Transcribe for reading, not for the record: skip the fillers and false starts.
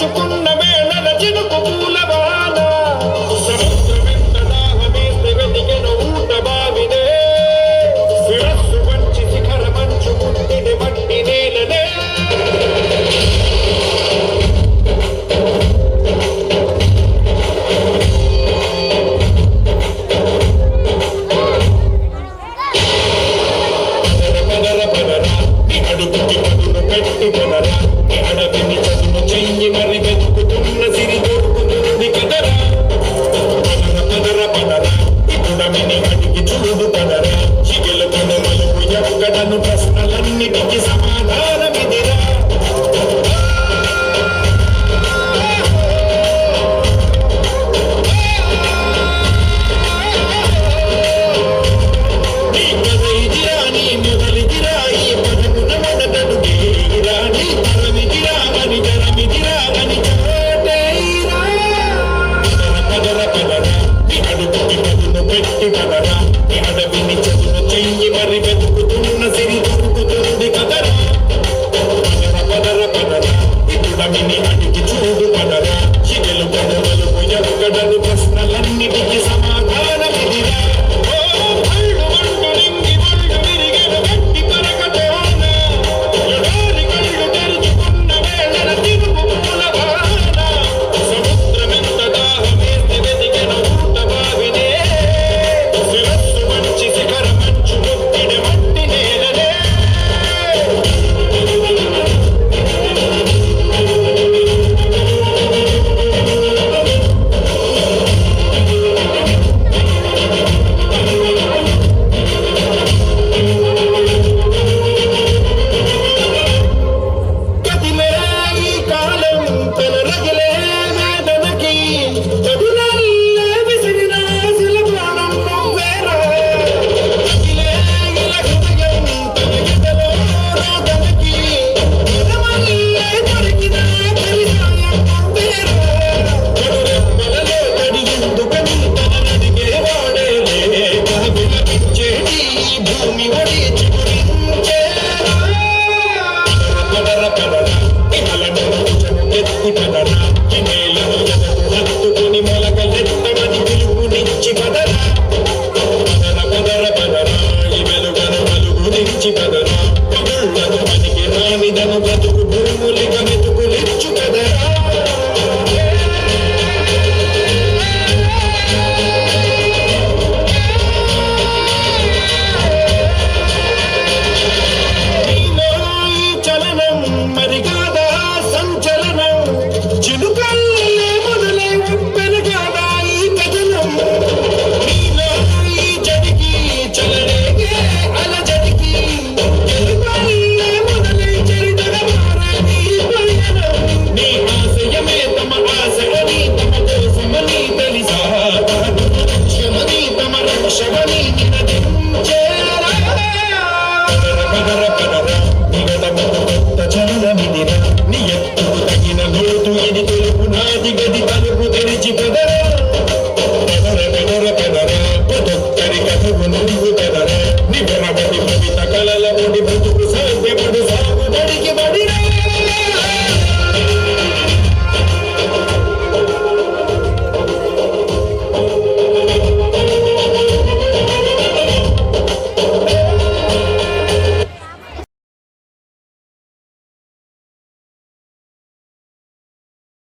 తలుచుకున్న వేళల చినుకు పూలవాన సముద్రమెంత దాహమేస్తే వెతికెను ఊట బావినే శిరస్సు వంచి శిఖర మంచు పుట్టిన మట్టి నేలనే ప్రశ్నలన్నిటికీ సమాధానమిదిరా నీ కథయిదిరా నీ మొదలిదిరా ఈ పదమున మొదటడుగేరా నీ తరమిదిరా అని తరమిదిరా అని చాటేరా పదర పదర నీ అడుగుకి పదును పెట్టి పదరా నీ అడవిని చదును చెయ్యి మరి వెతుకుతున్న సిరి దొరుకుతుంది కదరా పదర పదర ఇప్పుడమిని అడిగి చూడు పదరా చిగలు పదవలు ఎక్కడను ప్రశ్నలన్నిటికీ సమాధానమిదిరా బ్రతుకు భూములిక మెతుకులిచ్చు కదరా నీ ఎత్తుకు తగిన లోతు ఇది తెలుపు నాది గది